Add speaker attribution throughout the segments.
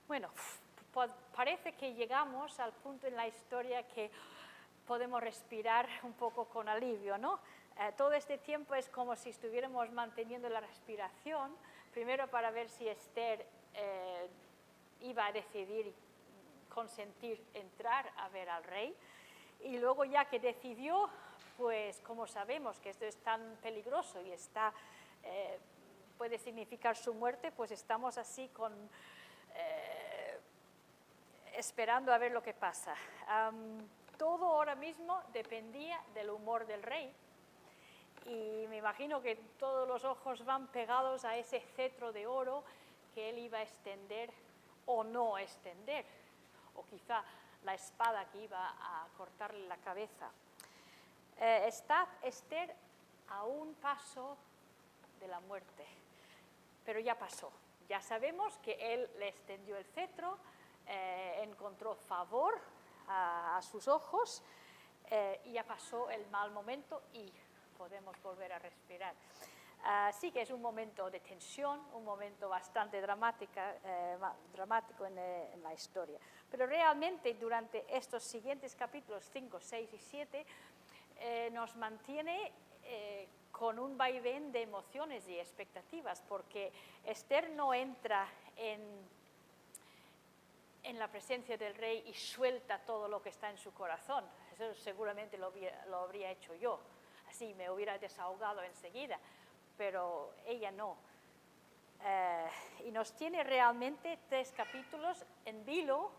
Speaker 1: Bueno, parece que llegamos al punto en la historia que podemos respirar un poco con alivio, ¿no? Todo este tiempo es como si estuviéramos manteniendo la respiración, primero para ver si Esther iba a decidir y consentir entrar a ver al rey, y luego ya que decidió, pues como sabemos que esto es tan peligroso y puede significar su muerte, pues estamos así esperando a ver lo que pasa. Todo ahora mismo dependía del humor del rey, y me imagino que todos los ojos van pegados a ese cetro de oro que él iba a extender o no extender, o quizá la espada que iba a cortarle la cabeza. Está Esther a un paso de la muerte, pero ya pasó. Ya sabemos que él le extendió el cetro, encontró favor a sus ojos, y ya pasó el mal momento y podemos volver a respirar. Sí que es un momento de tensión, un momento bastante dramático en la historia. Pero realmente durante estos siguientes capítulos 5, 6 y 7 nos mantiene con un vaivén de emociones y expectativas, porque Esther no entra en la presencia del rey y suelta todo lo que está en su corazón. Eso seguramente lo habría hecho yo, así me hubiera desahogado enseguida, pero ella no. Y nos tiene realmente 3 capítulos en vilo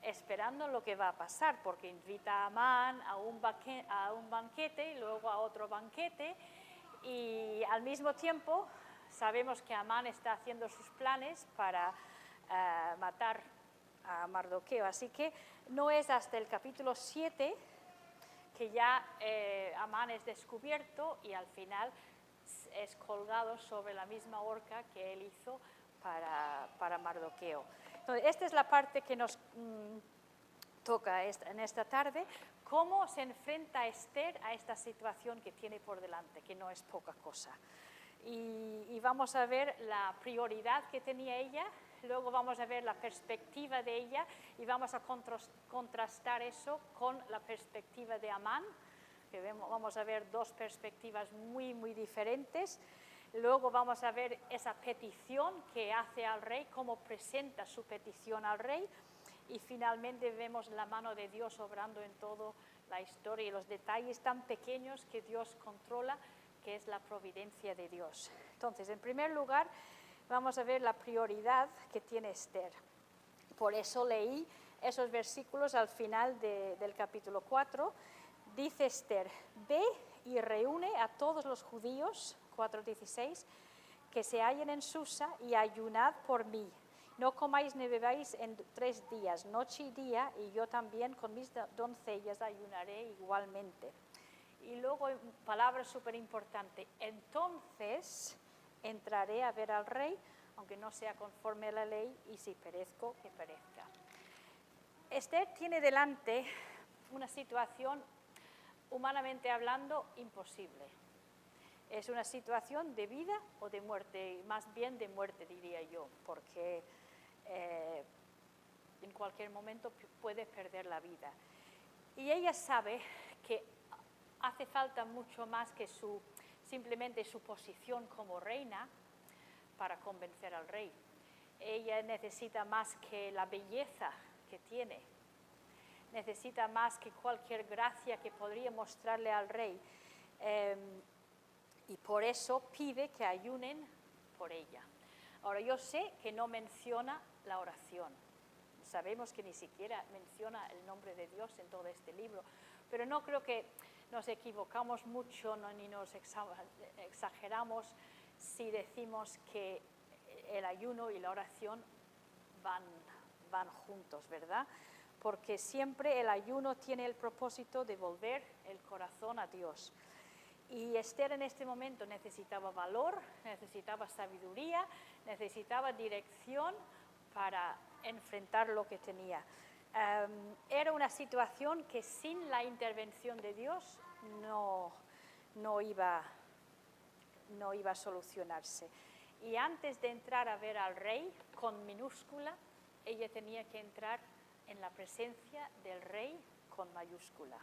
Speaker 1: esperando lo que va a pasar, porque invita a Amán a un banquete y luego a otro banquete, y al mismo tiempo sabemos que Amán está haciendo sus planes para matar a Mardoqueo. Así que no es hasta el capítulo 7 que ya Amán es descubierto y al final es colgado sobre la misma horca que él hizo para Mardoqueo. Entonces, esta es la parte que nos toca en esta tarde, cómo se enfrenta Esther a esta situación que tiene por delante, que no es poca cosa. Y vamos a ver la prioridad que tenía ella, luego vamos a ver la perspectiva de ella y vamos a contrastar eso con la perspectiva de Amán, que vamos a ver 2 perspectivas muy, muy diferentes. Luego vamos a ver esa petición que hace al rey, cómo presenta su petición al rey, y finalmente vemos la mano de Dios obrando en toda la historia y los detalles tan pequeños que Dios controla, que es la providencia de Dios. Entonces, en primer lugar, vamos a ver la prioridad que tiene Esther. Por eso leí esos versículos al final del capítulo 4. Dice Esther: ve y reúne a todos los judíos, 4:16, que se hallen en Susa, y ayunad por mí. No comáis ni bebáis en 3 días, noche y día, y yo también con mis doncellas ayunaré igualmente. Y luego, palabra súper importante, entonces entraré a ver al rey, aunque no sea conforme a la ley, y si perezco, que perezca. Esther tiene delante una situación, humanamente hablando, imposible. Es una situación de vida o de muerte, más bien de muerte diría yo, porque en cualquier momento puede perder la vida. Y ella sabe que hace falta mucho más que simplemente su posición como reina para convencer al rey. Ella necesita más que la belleza que tiene, necesita más que cualquier gracia que podría mostrarle al rey. Y por eso pide que ayunen por ella. Ahora, yo sé que no menciona la oración. Sabemos que ni siquiera menciona el nombre de Dios en todo este libro, pero no creo que nos equivocamos mucho, ni nos exageramos si decimos que el ayuno y la oración van juntos, ¿verdad? Porque siempre el ayuno tiene el propósito de volver el corazón a Dios. Y Esther en este momento necesitaba valor, necesitaba sabiduría, necesitaba dirección para enfrentar lo que tenía. Era una situación que sin la intervención de Dios no iba a solucionarse. Y antes de entrar a ver al rey con minúscula, ella tenía que entrar en la presencia del Rey con mayúscula,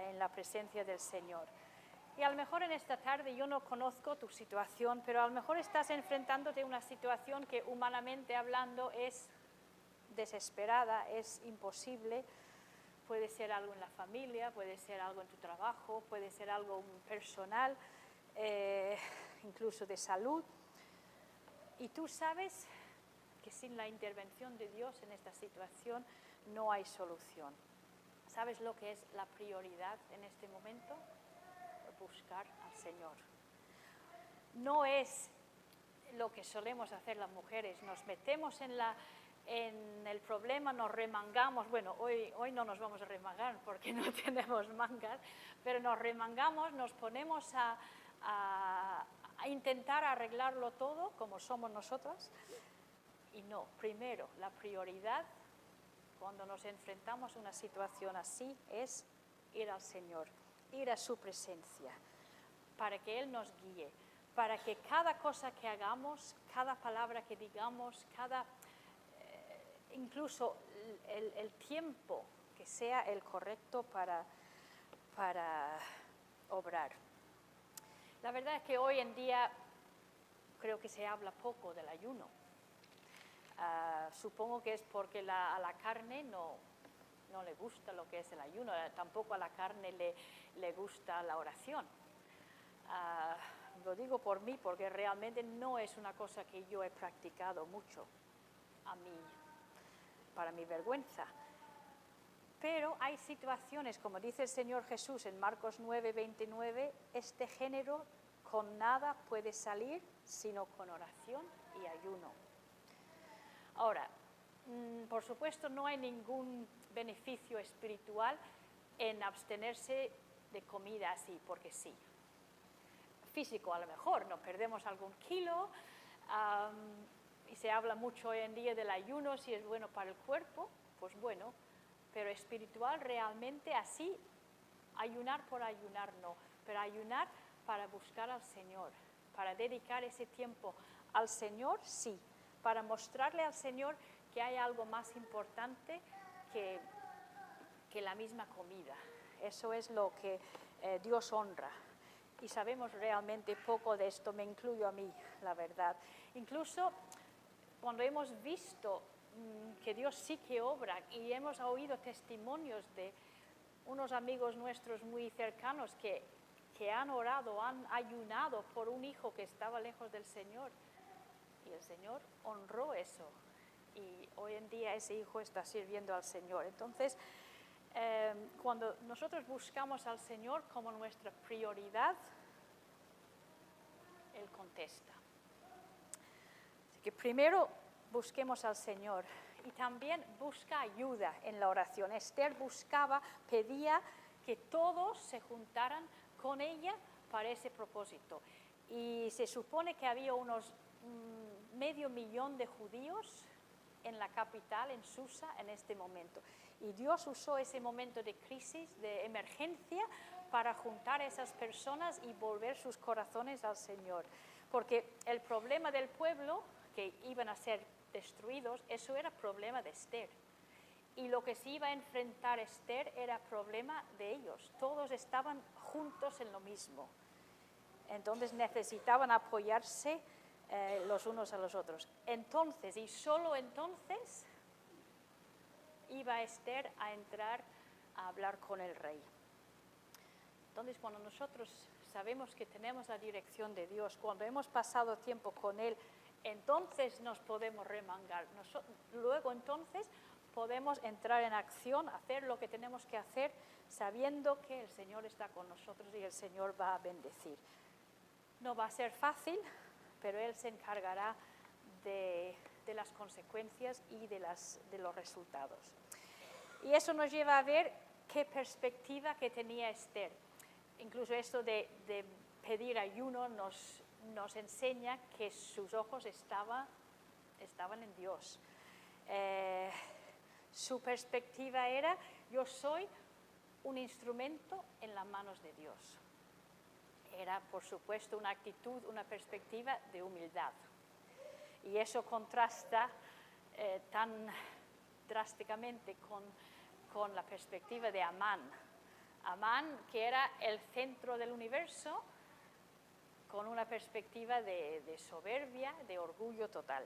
Speaker 1: en la presencia del Señor. Y a lo mejor en esta tarde yo no conozco tu situación, pero a lo mejor estás enfrentándote a una situación que humanamente hablando es desesperada, es imposible. Puede ser algo en la familia, puede ser algo en tu trabajo, puede ser algo personal, incluso de salud. Y tú sabes que sin la intervención de Dios en esta situación no hay solución. ¿Sabes lo que es la prioridad en este momento? Buscar al Señor. No es lo que solemos hacer las mujeres, nos metemos en el problema, nos remangamos. Bueno, hoy no nos vamos a remangar porque no tenemos mangas, pero nos remangamos, nos ponemos a intentar arreglarlo todo como somos nosotras. Y no, primero, la prioridad cuando nos enfrentamos a una situación así es ir al Señor, ir a su presencia, para que Él nos guíe, para que cada cosa que hagamos, cada palabra que digamos, incluso el tiempo que sea el correcto para obrar. La verdad es que hoy en día creo que se habla poco del ayuno. Supongo que es porque a la carne no le gusta lo que es el ayuno, tampoco a la carne le gusta la oración. Lo digo por mí porque realmente no es una cosa que yo he practicado mucho para mi vergüenza. Pero hay situaciones, como dice el Señor Jesús en Marcos 9:29, este género con nada puede salir sino con oración y ayuno. Ahora, por supuesto no hay ningún beneficio espiritual en abstenerse de comida así, porque sí. Físico a lo mejor, nos perdemos algún kilo, y se habla mucho hoy en día del ayuno, si es bueno para el cuerpo, pues bueno, pero espiritual realmente así, ayunar por ayunar no, pero ayunar para buscar al Señor, para dedicar ese tiempo al Señor, sí, para mostrarle al Señor que hay algo más importante que la misma comida. Eso es lo que Dios honra. Y sabemos realmente poco de esto, me incluyo a mí, la verdad. Incluso cuando hemos visto que Dios sí que obra y hemos oído testimonios de unos amigos nuestros muy cercanos que han orado, han ayunado por un hijo que estaba lejos del Señor. Y el Señor honró eso. Y hoy en día ese hijo está sirviendo al Señor. Entonces, cuando nosotros buscamos al Señor como nuestra prioridad, Él contesta. Así que primero busquemos al Señor y también busca ayuda en la oración. Esther pedía que todos se juntaran con ella para ese propósito. Y se supone que había unos 500,000 de judíos en la capital, en Susa, en este momento. Y Dios usó ese momento de crisis, de emergencia, para juntar a esas personas y volver sus corazones al Señor. Porque el problema del pueblo, que iban a ser destruidos, eso era problema de Esther. Y lo que se iba a enfrentar Esther era problema de ellos. Todos estaban juntos en lo mismo. Entonces necesitaban apoyarse los unos a los otros. Entonces, y solo entonces, iba Esther a entrar a hablar con el rey. Entonces, cuando nosotros sabemos que tenemos la dirección de Dios, cuando hemos pasado tiempo con Él, entonces nos podemos remangar. Luego, entonces, podemos entrar en acción, hacer lo que tenemos que hacer, sabiendo que el Señor está con nosotros y el Señor va a bendecir. No va a ser fácil, pero Él se encargará de las consecuencias y de los resultados. Y eso nos lleva a ver qué perspectiva que tenía Esther. Incluso esto de pedir ayuno nos enseña que sus ojos estaban en Dios. Su perspectiva era: yo soy un instrumento en las manos de Dios. Era, por supuesto, una actitud, una perspectiva de humildad. Y eso contrasta tan drásticamente con la perspectiva de Amán. Amán, que era el centro del universo, con una perspectiva de soberbia, de orgullo total.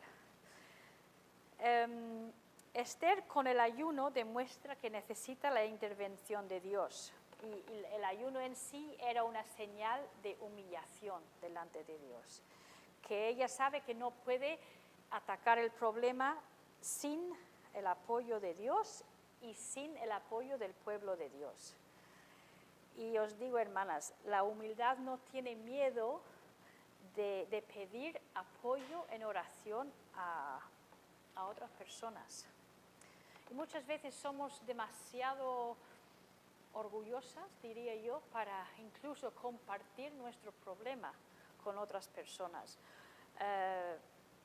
Speaker 1: Esther, con el ayuno, demuestra que necesita la intervención de Dios. Y el ayuno en sí era una señal de humillación delante de Dios. Que ella sabe que no puede atacar el problema sin el apoyo de Dios y sin el apoyo del pueblo de Dios. Y os digo, hermanas, la humildad no tiene miedo de pedir apoyo en oración a otras personas. Y muchas veces somos demasiado orgullosas, diría yo, para incluso compartir nuestro problema con otras personas.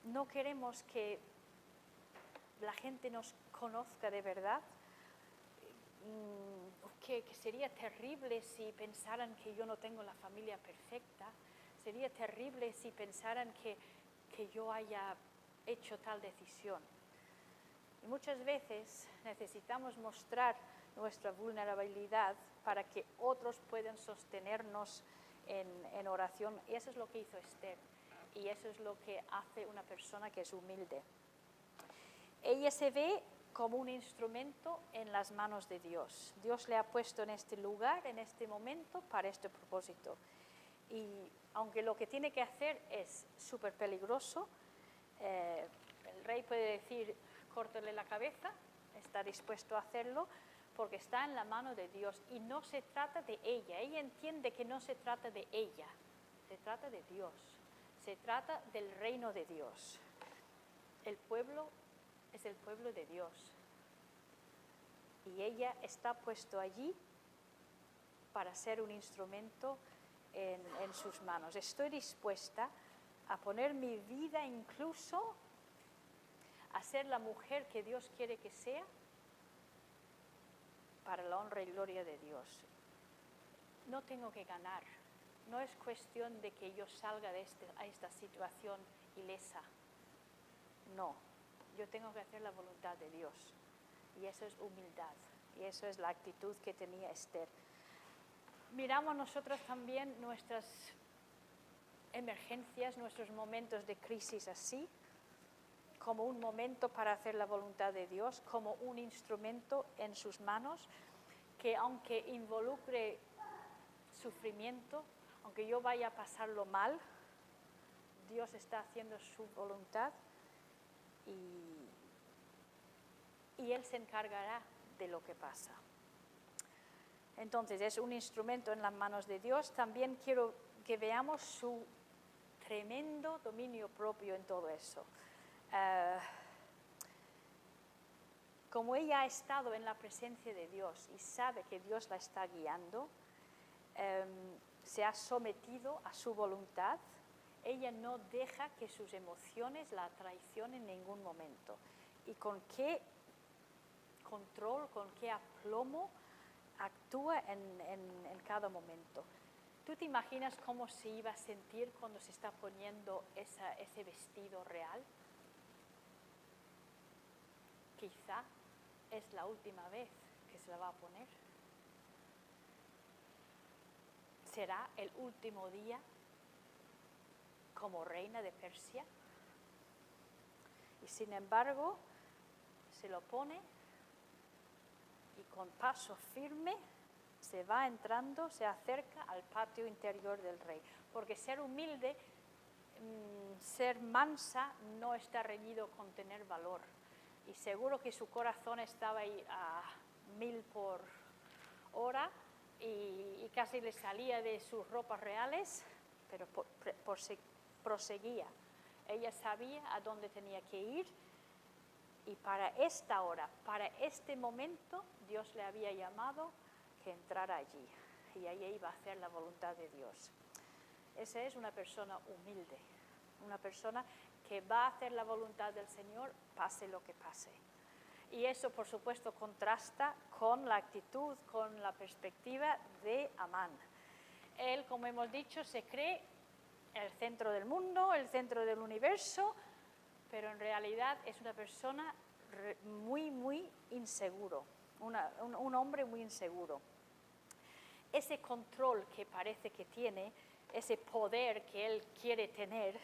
Speaker 1: No queremos que la gente nos conozca de verdad, que sería terrible si pensaran que yo no tengo la familia perfecta, sería terrible si pensaran que yo haya hecho tal decisión. Y muchas veces necesitamos mostrar nuestra vulnerabilidad para que otros puedan sostenernos en oración. Y eso es lo que hizo Esther. Y eso es lo que hace una persona que es humilde. Ella se ve como un instrumento en las manos de Dios. Dios le ha puesto en este lugar, en este momento, para este propósito. Y aunque lo que tiene que hacer es súper peligroso, el rey puede decir, córtale la cabeza, está dispuesto a hacerlo, porque está en la mano de Dios. Y no se trata de ella. Ella entiende que no se trata de ella, se trata de Dios. Se trata del reino de Dios. El pueblo es el pueblo de Dios. Y ella está puesto allí para ser un instrumento en sus manos. Estoy dispuesta a poner mi vida incluso a ser la mujer que Dios quiere que sea para la honra y gloria de Dios. No tengo que ganar. No es cuestión de que yo salga de esta situación ilesa. No, yo tengo que hacer la voluntad de Dios. Y eso es humildad. Y eso es la actitud que tenía Esther. Miramos nosotros también nuestras emergencias, nuestros momentos de crisis así, como un momento para hacer la voluntad de Dios, como un instrumento en sus manos, que aunque involucre sufrimiento, aunque yo vaya a pasarlo mal, Dios está haciendo su voluntad y Él se encargará de lo que pasa. Entonces, es un instrumento en las manos de Dios. También quiero que veamos su tremendo dominio propio en todo eso. Como ella ha estado en la presencia de Dios y sabe que Dios la está guiando, se ha sometido a su voluntad. Ella no deja que sus emociones la traicionen en ningún momento. Y con qué control, con qué aplomo actúa en cada momento. ¿Tú te imaginas cómo se iba a sentir cuando se está poniendo ese vestido real? Quizá es la última vez que se la va a poner. ¿Será el último día como reina de Persia? Y sin embargo, se lo pone y con paso firme se va entrando, se acerca al patio interior del rey. Porque ser humilde, ser mansa, no está reñido con tener valor. Y seguro que su corazón estaba ahí a 1000 por hora y casi le salía de sus ropas reales, pero proseguía. Ella sabía a dónde tenía que ir y para esta hora, para este momento, Dios le había llamado que entrara allí y allí iba a hacer la voluntad de Dios. Esa es una persona humilde, una persona que va a hacer la voluntad del Señor, pase lo que pase. Y eso, por supuesto, contrasta con la actitud, con la perspectiva de Amán. Él, como hemos dicho, se cree el centro del mundo, el centro del universo, pero en realidad es una persona muy inseguro, un hombre muy inseguro. Ese control que parece que tiene, ese poder que él quiere tener,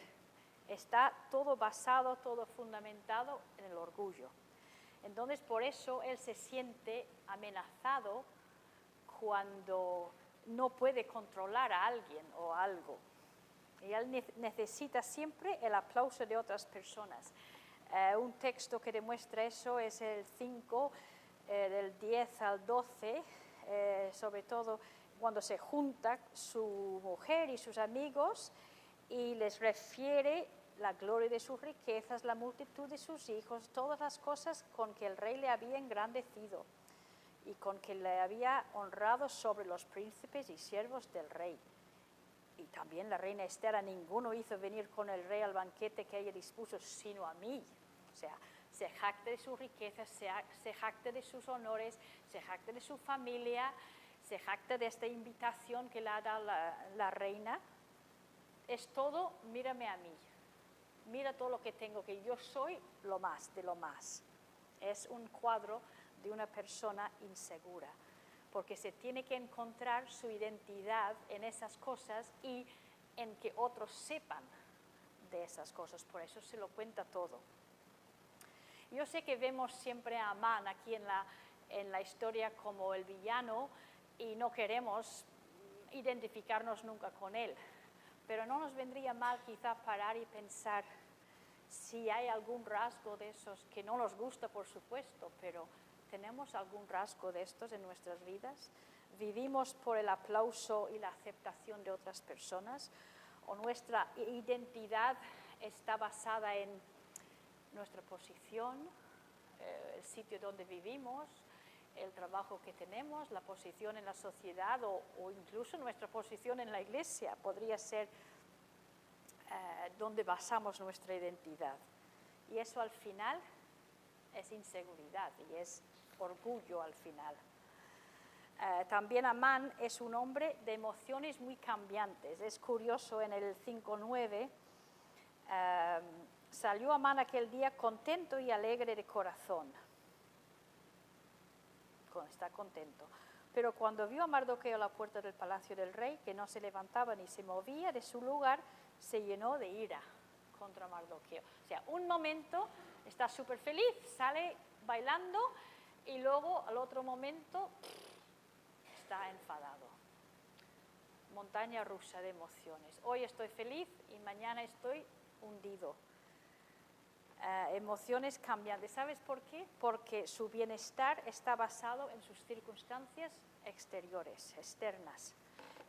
Speaker 1: está todo basado, todo fundamentado en el orgullo. Entonces, por eso él se siente amenazado cuando no puede controlar a alguien o algo. Y él necesita siempre el aplauso de otras personas. Un texto que demuestra eso es el 5, del 10 al 12, sobre todo cuando se junta su mujer y sus amigos y les refiere la gloria de sus riquezas, la multitud de sus hijos, todas las cosas con que el rey le había engrandecido y con que le había honrado sobre los príncipes y siervos del rey. Y también la reina Esther a ninguno hizo venir con el rey al banquete que ella dispuso, sino a mí. O sea, se jacta de sus riquezas, se jacta de sus honores, se jacta de su familia, se jacta de esta invitación que le ha dado la reina. Es todo, mírame a mí. Mira todo lo que tengo, que yo soy lo más de lo más. Es un cuadro de una persona insegura, porque se tiene que encontrar su identidad en esas cosas y en que otros sepan de esas cosas. Por eso se lo cuenta todo. Yo sé que vemos siempre a Amán aquí en la historia como el villano y no queremos identificarnos nunca con él. Pero no nos vendría mal quizá parar y pensar si hay algún rasgo de esos que no nos gusta, por supuesto, pero ¿tenemos algún rasgo de estos en nuestras vidas? ¿Vivimos por el aplauso y la aceptación de otras personas? ¿O nuestra identidad está basada en nuestra posición, el sitio donde vivimos, el trabajo que tenemos, la posición en la sociedad o incluso nuestra posición en la iglesia? Podría ser donde basamos nuestra identidad. Y eso al final es inseguridad y es orgullo al final. También Amán es un hombre de emociones muy cambiantes. Es curioso, en el 5:9 salió Amán aquel día contento y alegre de corazón. Está contento. Pero cuando vio a Mardoqueo a la puerta del palacio del rey, que no se levantaba ni se movía de su lugar, se llenó de ira contra Mardoqueo. O sea, un momento está súper feliz, sale bailando y luego al otro momento está enfadado. Montaña rusa de emociones. Hoy estoy feliz y mañana estoy hundido. Emociones cambiantes. ¿Sabes por qué? Porque su bienestar está basado en sus circunstancias exteriores, externas.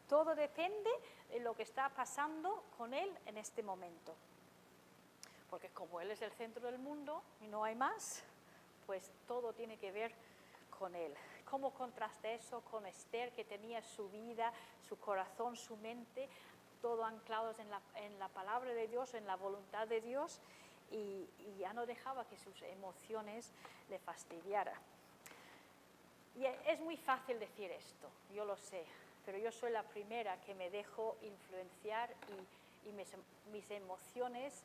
Speaker 1: Todo depende de lo que está pasando con él en este momento. Porque como él es el centro del mundo y no hay más, pues todo tiene que ver con él. ¿Cómo contrasta eso con Esther, que tenía su vida, su corazón, su mente, todo anclados en la palabra de Dios, en la voluntad de Dios? Y ya no dejaba que sus emociones le fastidiaran. Y es muy fácil decir esto, yo lo sé, pero yo soy la primera que me dejo influenciar y mis emociones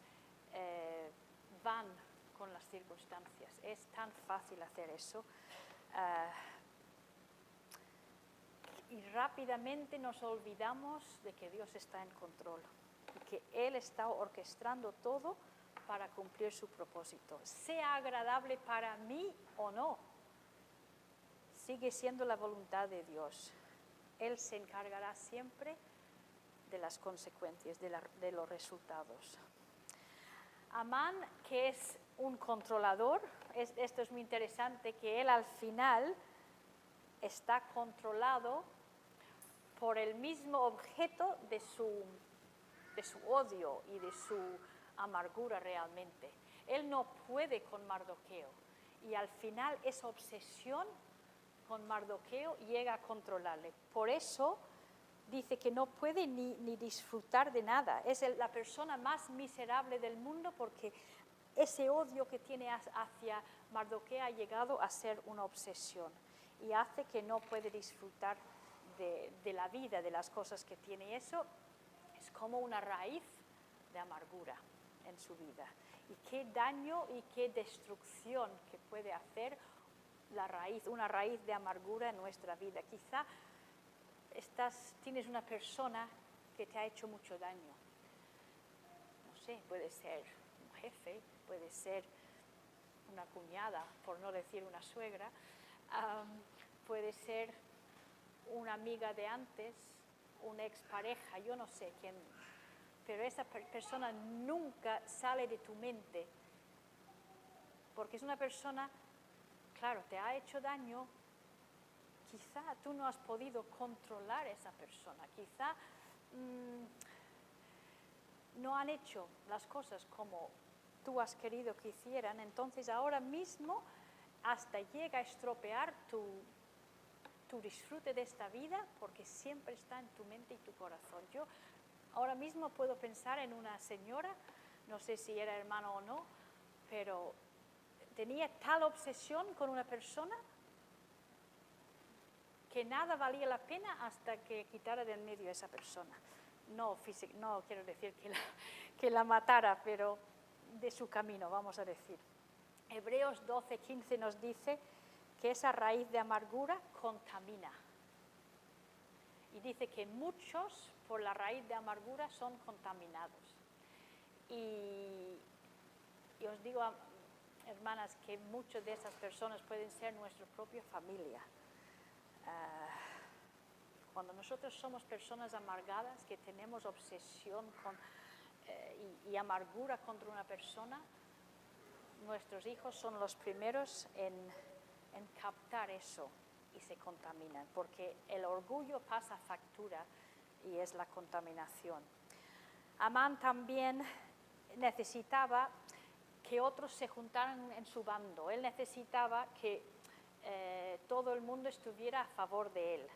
Speaker 1: van con las circunstancias. Es tan fácil hacer eso. Y rápidamente nos olvidamos de que Dios está en control y que Él está orquestando todo para cumplir su propósito. Sea agradable para mí o no, sigue siendo la voluntad de Dios. Él se encargará siempre de las consecuencias, de los resultados. Amán, que es un controlador, esto es muy interesante, que él al final está controlado por el mismo objeto de su odio y de su amargura realmente. Él no puede con Mardoqueo y al final esa obsesión con Mardoqueo llega a controlarle. Por eso dice que no puede ni disfrutar de nada. Es la persona más miserable del mundo porque ese odio que tiene hacia Mardoqueo ha llegado a ser una obsesión y hace que no puede disfrutar de la vida, de las cosas que tiene. Y eso es como una raíz de amargura en su vida. y qué daño y qué destrucción que puede hacer una raíz de amargura en nuestra vida. Quizá tienes una persona que te ha hecho mucho daño. No sé, puede ser un jefe, puede ser una cuñada, por no decir una suegra, puede ser una amiga de antes, una expareja, yo no sé quién, pero esa persona nunca sale de tu mente, porque es una persona, claro, te ha hecho daño, quizá tú no has podido controlar a esa persona, quizá no han hecho las cosas como tú has querido que hicieran, entonces ahora mismo hasta llega a estropear tu disfrute de esta vida, porque siempre está en tu mente y tu corazón. Yo ahora mismo puedo pensar en una señora, no sé si era hermano o no, pero tenía tal obsesión con una persona que nada valía la pena hasta que quitara del medio a esa persona. No quiero decir que la matara, pero de su camino, vamos a decir. Hebreos 12:15 nos dice que esa raíz de amargura contamina. Y dice que muchos por la raíz de amargura son contaminados. Y os digo, hermanas, que muchas de esas personas pueden ser nuestra propia familia. Cuando nosotros somos personas amargadas, que tenemos obsesión y amargura contra una persona, nuestros hijos son los primeros en captar eso y se contaminan, porque el orgullo pasa factura y es la contaminación. Amán también necesitaba que otros se juntaran en su bando. Él necesitaba que todo el mundo estuviera a favor de él,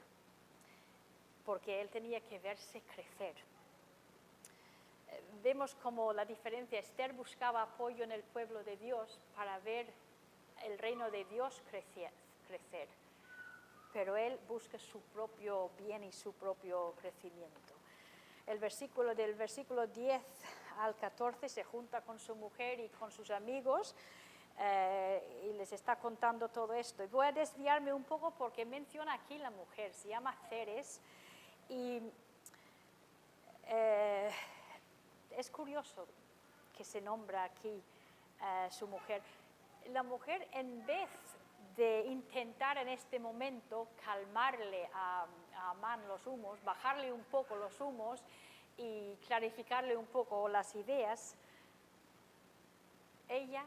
Speaker 1: porque él tenía que verse crecer. Vemos como la diferencia. Esther buscaba apoyo en el pueblo de Dios para ver el reino de Dios crecer, pero él busca su propio bien y su propio crecimiento. Del versículo 10 al 14 se junta con su mujer y con sus amigos y les está contando todo esto. Y voy a desviarme un poco porque menciona aquí la mujer, se llama Ceres, y es curioso que se nombra aquí su mujer. La mujer, en vez de intentar en este momento calmarle a Amán los humos, bajarle un poco los humos y clarificarle un poco las ideas, ella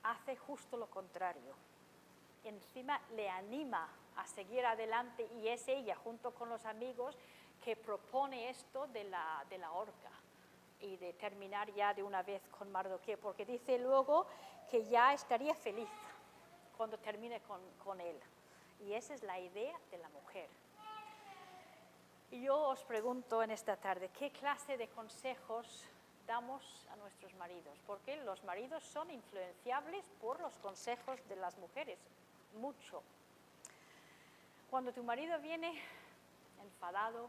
Speaker 1: hace justo lo contrario. Encima le anima a seguir adelante y es ella, junto con los amigos, que propone esto de la horca y de terminar ya de una vez con Mardoqueo, porque dice luego que ya estaría feliz cuando termine con él. Y esa es la idea de la mujer. Y yo os pregunto en esta tarde, ¿qué clase de consejos damos a nuestros maridos? Porque los maridos son influenciables por los consejos de las mujeres, mucho. Cuando tu marido viene enfadado,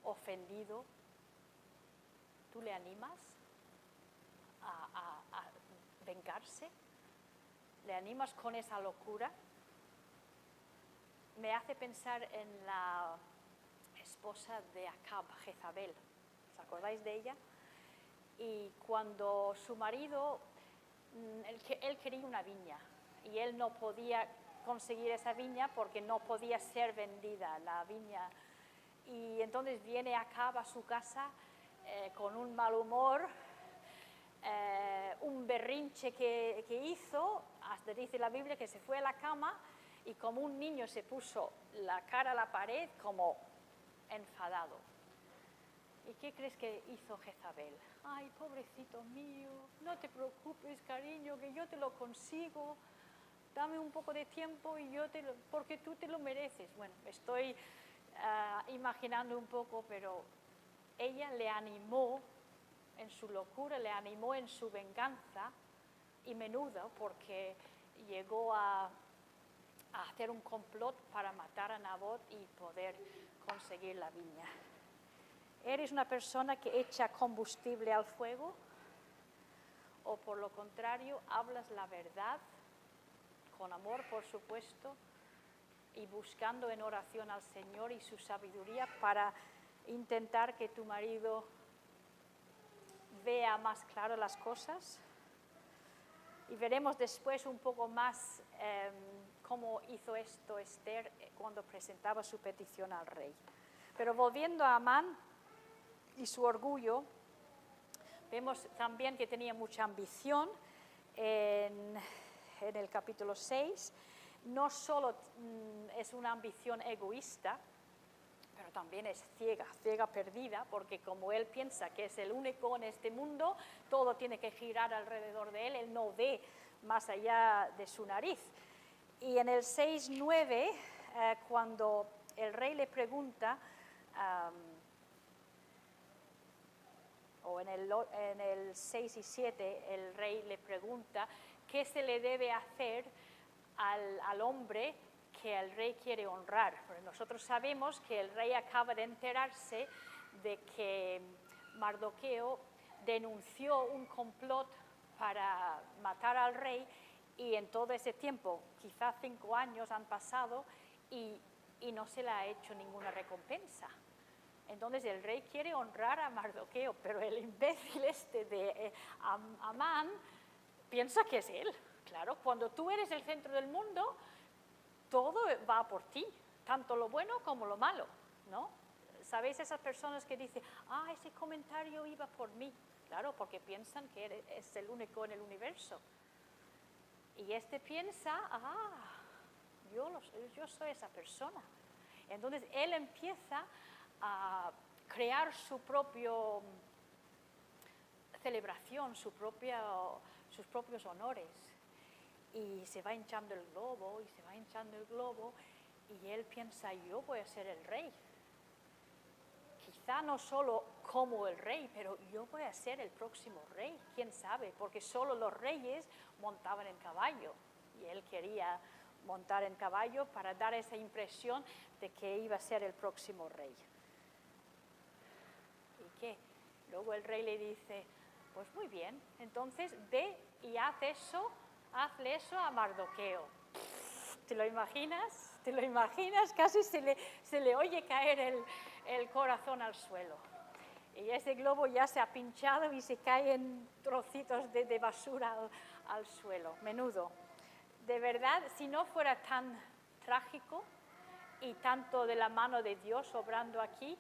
Speaker 1: ofendido, ¿tú le animas a vengarse? ¿Le animas con esa locura? Me hace pensar en la esposa de Acab, Jezabel. ¿Os acordáis de ella? Y cuando su marido, él quería una viña y él no podía conseguir esa viña porque no podía ser vendida la viña. Y entonces viene Acab a su casa con un mal humor, un berrinche que hizo, hasta dice la Biblia que se fue a la cama y como un niño se puso la cara a la pared como enfadado. ¿Y qué crees que hizo Jezabel? Ay, pobrecito mío, no te preocupes, cariño, que yo te lo consigo. Dame un poco de tiempo y porque tú te lo mereces. Bueno, estoy imaginando un poco, pero ella le animó en su locura, le animó en su venganza, y menudo, porque llegó a hacer un complot para matar a Nabot y poder conseguir la viña. ¿Eres una persona que echa combustible al fuego o por lo contrario, hablas la verdad, con amor, por supuesto, y buscando en oración al Señor y su sabiduría para intentar que tu marido vea más claro las cosas. Y veremos después un poco más cómo hizo esto Esther cuando presentaba su petición al rey. Pero volviendo a Amán y su orgullo, vemos también que tenía mucha ambición en el capítulo 6. No solo es una ambición egoísta, pero también es ciega perdida, porque como él piensa que es el único en este mundo, todo tiene que girar alrededor de él no ve más allá de su nariz. Y en el 6:9, cuando el rey le pregunta, o en el 6 y 7, el rey le pregunta qué se le debe hacer al hombre que el rey quiere honrar. Porque nosotros sabemos que el rey acaba de enterarse de que Mardoqueo denunció un complot para matar al rey, y en todo ese tiempo, quizás 5 años han pasado, y no se le ha hecho ninguna recompensa. Entonces el rey quiere honrar a Mardoqueo, pero el imbécil de Amán piensa que es él. Claro, cuando tú eres el centro del mundo, todo va por ti, tanto lo bueno como lo malo, ¿no? ¿Sabéis esas personas que dicen, ese comentario iba por mí? Claro, porque piensan que es el único en el universo. Y piensa, yo soy esa persona. Entonces él empieza a crear su propia celebración, sus propios honores. Y se va hinchando el globo, y se va hinchando el globo, y él piensa, yo voy a ser el rey. Quizá no solo como el rey, pero yo voy a ser el próximo rey, quién sabe, porque solo los reyes montaban en caballo, y él quería montar en caballo para dar esa impresión de que iba a ser el próximo rey. ¿Y qué? Luego el rey le dice, pues muy bien, entonces ve y hazle eso a Mardoqueo. ¿Te lo imaginas? ¿Te lo imaginas? Casi se le oye caer el corazón al suelo. Y ese globo ya se ha pinchado y se caen trocitos de basura al suelo. Menudo. De verdad, si no fuera tan trágico y tanto de la mano de Dios obrando aquí,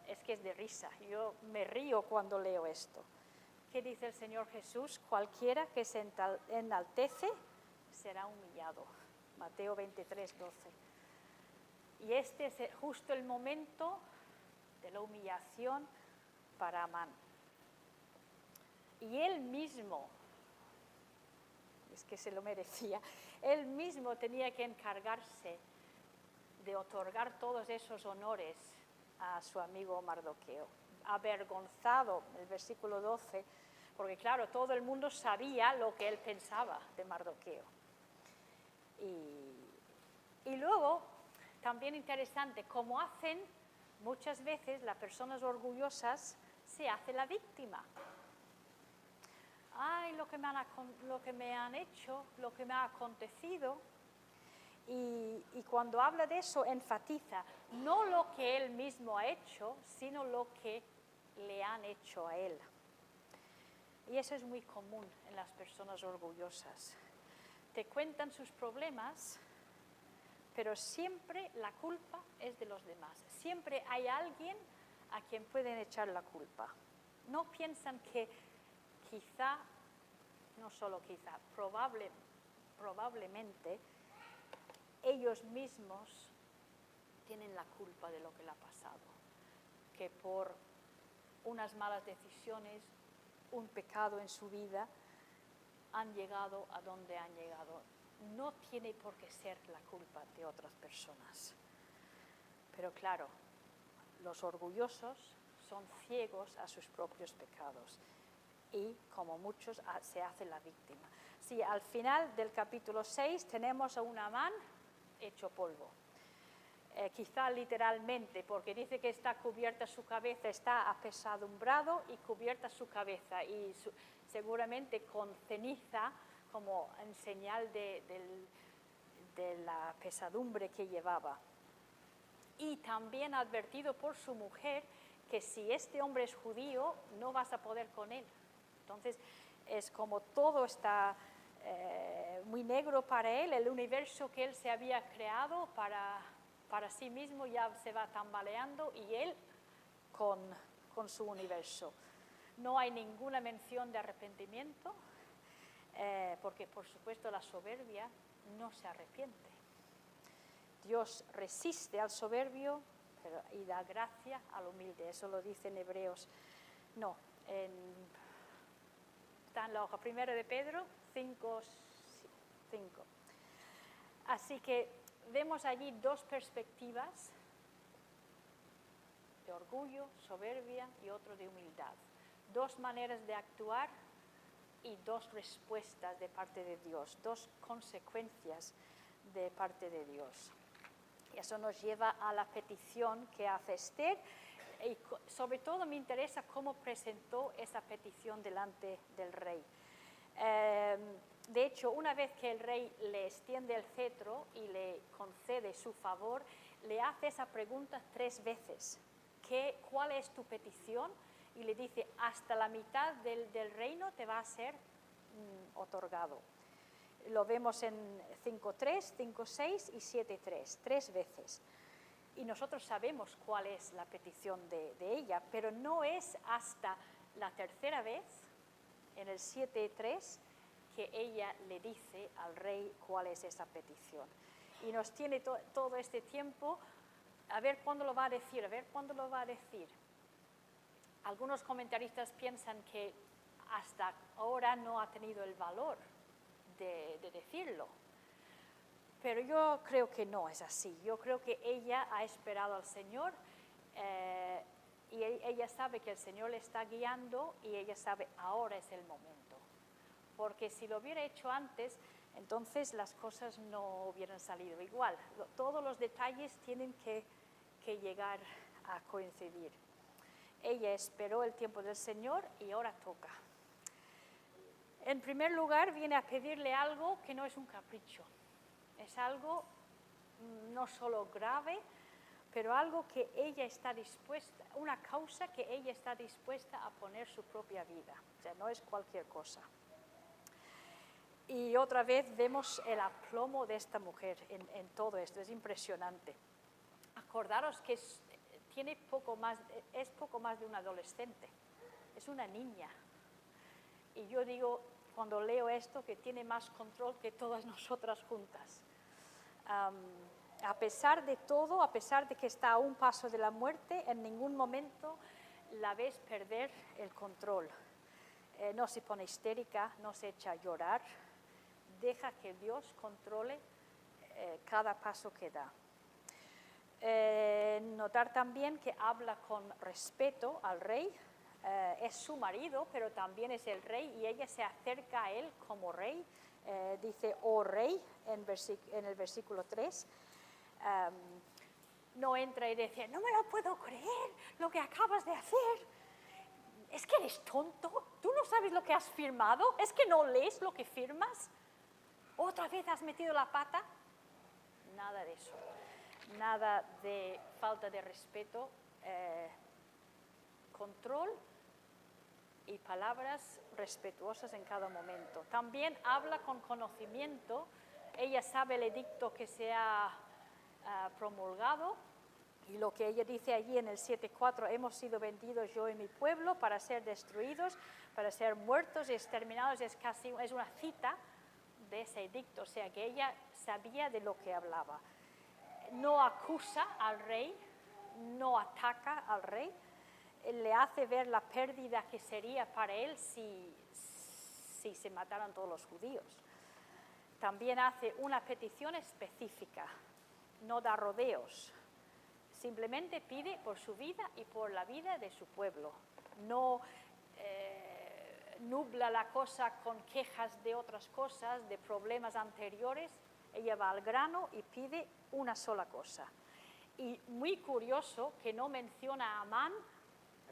Speaker 1: es que es de risa. Yo me río cuando leo esto. ¿Qué dice el Señor Jesús? Cualquiera que se enaltece será humillado. Mateo 23:12. Y este es justo el momento de la humillación para Amán. Y él mismo, es que se lo merecía, él mismo tenía que encargarse de otorgar todos esos honores a su amigo Mardoqueo. Avergonzado, el versículo 12, porque claro, todo el mundo sabía lo que él pensaba de Mardoqueo. Y luego, también interesante, como hacen muchas veces las personas orgullosas, se hace la víctima. Lo que me han hecho, lo que me ha acontecido. Y cuando habla de eso, enfatiza no lo que él mismo ha hecho, sino lo que le han hecho a él. Y eso es muy común en las personas orgullosas. Te cuentan sus problemas, pero siempre la culpa es de los demás. Siempre hay alguien a quien pueden echar la culpa. No piensan que quizá, no solo quizá, probablemente ellos mismos tienen la culpa de lo que le ha pasado, que por unas malas decisiones, un pecado en su vida, han llegado a donde han llegado. No tiene por qué ser la culpa de otras personas. Pero claro, los orgullosos son ciegos a sus propios pecados y, como muchos, se hace la víctima. Sí, al final del capítulo 6 tenemos a un Amán hecho polvo. quizá literalmente, porque dice que está cubierta su cabeza, está apesadumbrado y cubierta su cabeza, y seguramente con ceniza como en señal de la pesadumbre que llevaba. Y también ha advertido por su mujer que si este hombre es judío, no vas a poder con él. Entonces, es como todo está muy negro para él, el universo que él se había creado para sí mismo ya se va tambaleando, y él con su universo. No hay ninguna mención de arrepentimiento, porque por supuesto la soberbia no se arrepiente. Dios resiste al soberbio y da gracia al humilde. Eso lo dice en Hebreos. No, está en la hoja primera de Pedro 5. Así que vemos allí dos perspectivas, de orgullo, soberbia, y otro de humildad. Dos maneras de actuar y dos respuestas de parte de Dios, dos consecuencias de parte de Dios. Y eso nos lleva a la petición que hace Esther, y sobre todo me interesa cómo presentó esa petición delante del rey. De hecho, una vez que el rey le extiende el cetro y le concede su favor, le hace esa pregunta 3 veces. ¿Cuál es tu petición? Y le dice, hasta la mitad del reino te va a ser otorgado. Lo vemos en 5.3, 5.6 y 7.3, 3 veces. Y nosotros sabemos cuál es la petición de ella, pero no es hasta la tercera vez, en el 7.3, que ella le dice al rey cuál es esa petición. Y nos tiene todo este tiempo a ver cuándo lo va a decir, a ver cuándo lo va a decir. Algunos comentaristas piensan que hasta ahora no ha tenido el valor de decirlo. Pero yo creo que no es así. Yo creo que ella ha esperado al Señor, y ella sabe que el Señor le está guiando, y ella sabe ahora es el momento. Porque si lo hubiera hecho antes, entonces las cosas no hubieran salido igual. Todos los detalles tienen que llegar a coincidir. Ella esperó el tiempo del Señor y ahora toca. En primer lugar, viene a pedirle algo que no es un capricho. Es algo no solo grave, pero algo que ella está dispuesta, una causa que ella está dispuesta a poner su propia vida. O sea, no es cualquier cosa. Y otra vez vemos el aplomo de esta mujer en todo esto. Es impresionante. Acordaros que es poco más de un adolescente. Es una niña. Y yo digo, cuando leo esto, que tiene más control que todas nosotras juntas. A pesar de todo, a pesar de que está a un paso de la muerte, en ningún momento la ves perder el control. No se pone histérica, no se echa a llorar. Deja que Dios controle cada paso que da. Notar también que habla con respeto al rey. Es su marido, pero también es el rey, y ella se acerca a él como rey. Dice, oh rey, en el versículo 3. No entra y dice, no me lo puedo creer lo que acabas de hacer. ¿Es que eres tonto? ¿Tú no sabes lo que has firmado? ¿Es que no lees lo que firmas? ¿Otra vez has metido la pata? Nada de eso. Nada de falta de respeto. Control y palabras respetuosas en cada momento. También habla con conocimiento. Ella sabe el edicto que se ha promulgado, y lo que ella dice allí en el 7.4, hemos sido vendidos yo y mi pueblo para ser destruidos, para ser muertos y exterminados. Es una cita de ese edicto, o sea que ella sabía de lo que hablaba. No acusa al rey, no ataca al rey, le hace ver la pérdida que sería para él si se mataran todos los judíos. También hace una petición específica, no da rodeos, simplemente pide por su vida y por la vida de su pueblo. No nubla la cosa con quejas de otras cosas, de problemas anteriores. Ella va al grano y pide una sola cosa. Y muy curioso que no menciona a Amán,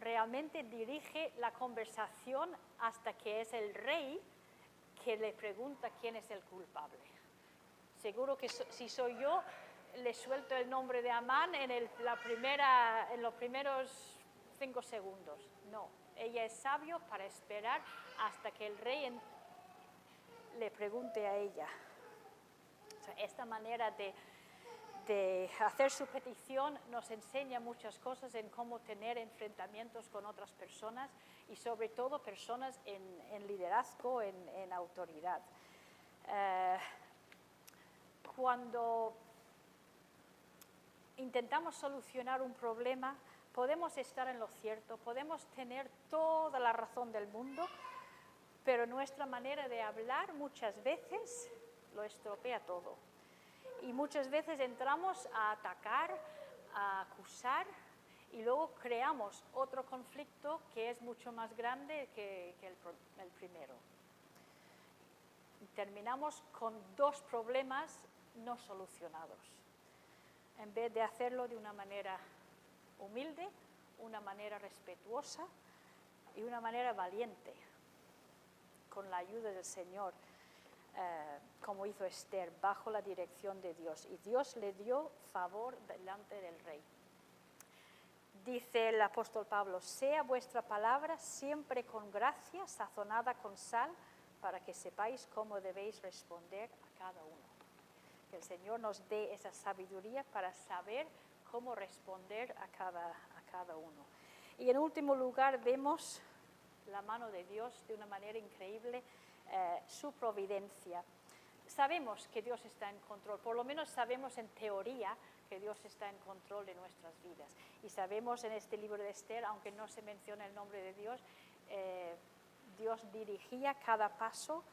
Speaker 1: realmente dirige la conversación hasta que es el rey que le pregunta quién es el culpable. Seguro que si soy yo, le suelto el nombre de Amán en los primeros 5 segundos. No, ella es sabio para esperar hasta que el rey le pregunte a ella. O sea, esta manera de hacer su petición nos enseña muchas cosas en cómo tener enfrentamientos con otras personas y sobre todo personas en liderazgo, en autoridad. Cuando intentamos solucionar un problema, podemos estar en lo cierto, podemos tener toda la razón del mundo, pero nuestra manera de hablar muchas veces lo estropea todo. Y muchas veces entramos a atacar, a acusar, y luego creamos otro conflicto que es mucho más grande que el primero. Y terminamos con 2 problemas no solucionados. En vez de hacerlo de una manera humilde, una manera respetuosa y una manera valiente, con la ayuda del Señor, como hizo Esther, bajo la dirección de Dios. Y Dios le dio favor delante del rey. Dice el apóstol Pablo: sea vuestra palabra siempre con gracia, sazonada con sal, para que sepáis cómo debéis responder a cada uno. Que el Señor nos dé esa sabiduría para saber cómo responder a cada uno. Y en último lugar vemos la mano de Dios de una manera increíble, su providencia. Sabemos que Dios está en control, por lo menos sabemos en teoría que Dios está en control de nuestras vidas. Y sabemos en este libro de Esther, aunque no se menciona el nombre de Dios, Dios dirigía cada paso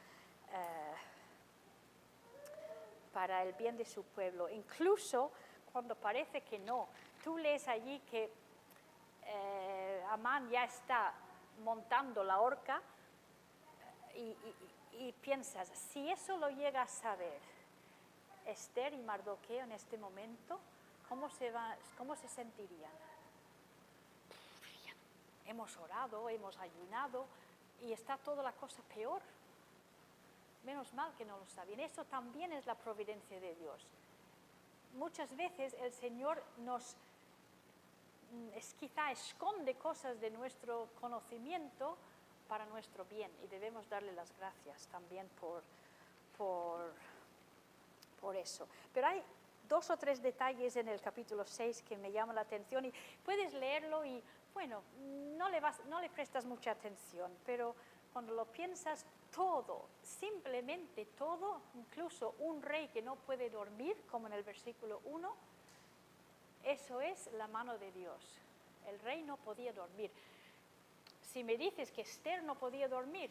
Speaker 1: para el bien de su pueblo. Incluso cuando parece que no, tú lees allí que Amán ya está montando la horca y piensas, si eso lo llega a saber Esther y Mardoqueo en este momento, ¿cómo se sentirían? Hemos orado, hemos ayunado y está toda la cosa peor. Menos mal que no lo sabían. Eso también es la providencia de Dios. Muchas veces el Señor quizá esconde cosas de nuestro conocimiento para nuestro bien y debemos darle las gracias también por eso. Pero hay 2 o 3 detalles en el capítulo 6 que me llaman la atención y puedes leerlo y, bueno, no le prestas mucha atención, pero cuando lo piensas todo, simplemente todo, incluso un rey que no puede dormir, como en el versículo 1, eso es la mano de Dios. El rey no podía dormir. Si me dices que Esther no podía dormir,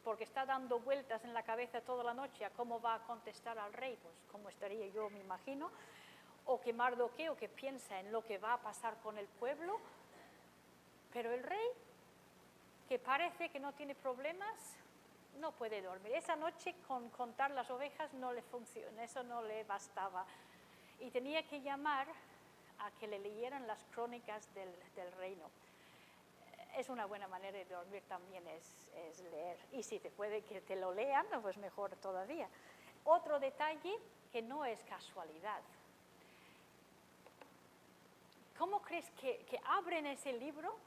Speaker 1: porque está dando vueltas en la cabeza toda la noche a cómo va a contestar al rey, pues cómo estaría yo, me imagino, o que Mardoqueo que piensa en lo que va a pasar con el pueblo, pero el rey, que parece que no tiene problemas, no puede dormir. Esa noche con contar las ovejas no le funciona, eso no le bastaba. Y tenía que llamar a que le leyeran las crónicas del reino. Es una buena manera de dormir también, es leer. Y si te puede que te lo lean, pues mejor todavía. Otro detalle que no es casualidad. ¿Cómo crees que abren ese libro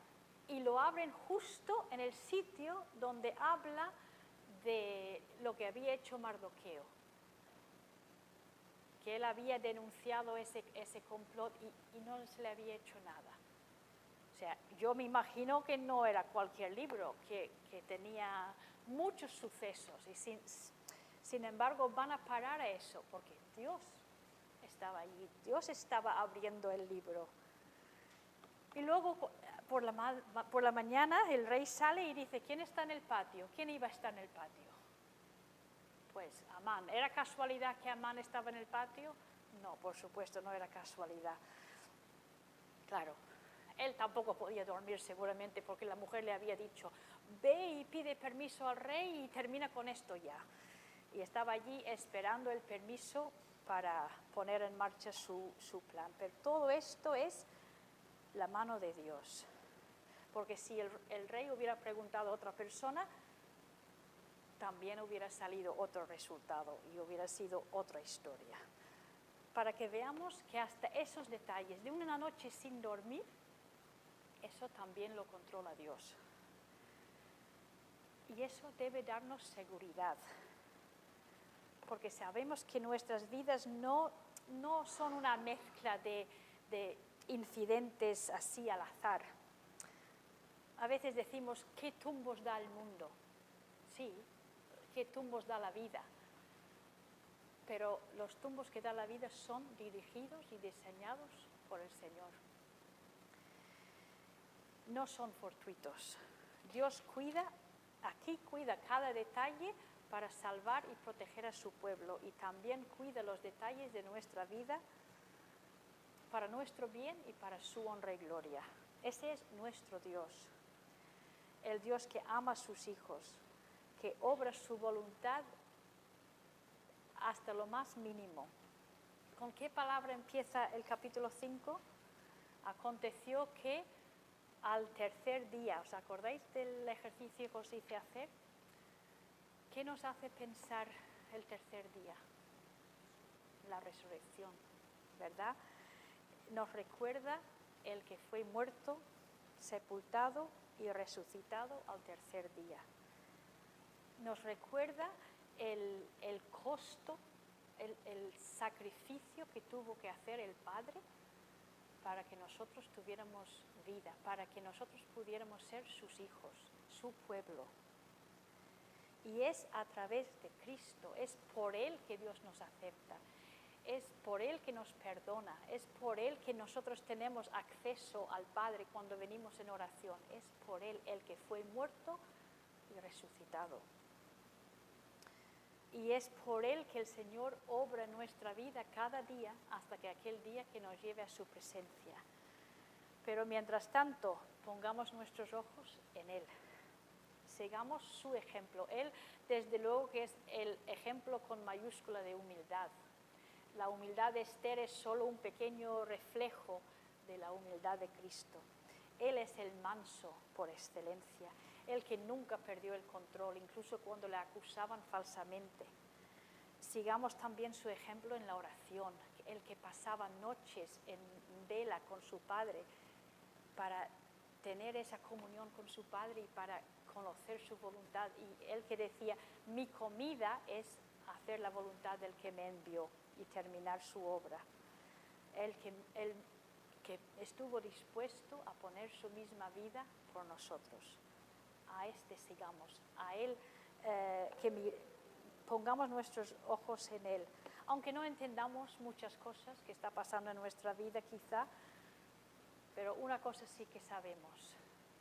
Speaker 1: y lo abren justo en el sitio donde habla de lo que había hecho Mardoqueo? Que él había denunciado ese complot y no se le había hecho nada. O sea, yo me imagino que no era cualquier libro, que tenía muchos sucesos y sin embargo van a parar a eso, porque Dios estaba allí, Dios estaba abriendo el libro. Y luego por la mañana el rey sale y dice, ¿quién está en el patio? ¿Quién iba a estar en el patio? Pues Amán. ¿Era casualidad que Amán estaba en el patio? No, por supuesto, no era casualidad. Claro, él tampoco podía dormir seguramente porque la mujer le había dicho, ve y pide permiso al rey y termina con esto ya. Y estaba allí esperando el permiso para poner en marcha su plan. Pero todo esto es la mano de Dios. Porque si el rey hubiera preguntado a otra persona, también hubiera salido otro resultado y hubiera sido otra historia. Para que veamos que hasta esos detalles de una noche sin dormir, eso también lo controla Dios. Y eso debe darnos seguridad, porque sabemos que nuestras vidas no son una mezcla de incidentes así al azar. A veces decimos, ¿qué tumbos da el mundo? Sí, ¿qué tumbos da la vida? Pero los tumbos que da la vida son dirigidos y diseñados por el Señor. No son fortuitos. Dios cuida cada detalle para salvar y proteger a su pueblo, y también cuida los detalles de nuestra vida para nuestro bien y para su honra y gloria. Ese es nuestro Dios, el Dios que ama a sus hijos, que obra su voluntad hasta lo más mínimo. ¿Con qué palabra empieza el capítulo 5? Aconteció que al tercer día, ¿os acordáis del ejercicio que os hice hacer? ¿Qué nos hace pensar el tercer día? La resurrección, ¿verdad? Nos recuerda el que fue muerto, sepultado y resucitado al tercer día. Nos recuerda el costo, el sacrificio que tuvo que hacer el Padre para que nosotros tuviéramos vida, para que nosotros pudiéramos ser sus hijos, su pueblo. Y es a través de Cristo, es por Él que Dios nos acepta, es por Él que nos perdona, es por Él que nosotros tenemos acceso al Padre cuando venimos en oración, es por Él el que fue muerto y resucitado. Y es por Él que el Señor obra en nuestra vida cada día hasta que aquel día que nos lleve a su presencia. Pero mientras tanto, pongamos nuestros ojos en Él. Sigamos su ejemplo. Él, desde luego, que es el ejemplo con mayúscula de humildad. La humildad de Esther es solo un pequeño reflejo de la humildad de Cristo. Él es el manso por excelencia, el que nunca perdió el control, incluso cuando le acusaban falsamente. Sigamos también su ejemplo en la oración, el que pasaba noches en vela con su Padre para tener esa comunión con su Padre y para conocer su voluntad. Y él que decía, mi comida es hacer la voluntad del que me envió y terminar su obra. Él que estuvo dispuesto a poner su misma vida por nosotros. A este sigamos, a Él pongamos nuestros ojos en Él. Aunque no entendamos muchas cosas que está pasando en nuestra vida quizá, pero una cosa sí que sabemos,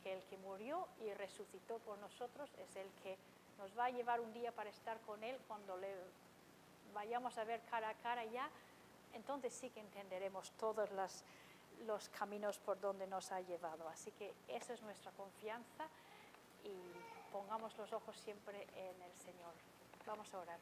Speaker 1: que el que murió y resucitó por nosotros es el que nos va a llevar un día para estar con Él cuando le vayamos a ver cara a cara ya. Entonces sí que entenderemos todos los caminos por donde nos ha llevado. Así que esa es nuestra confianza y pongamos los ojos siempre en el Señor. Vamos a orar.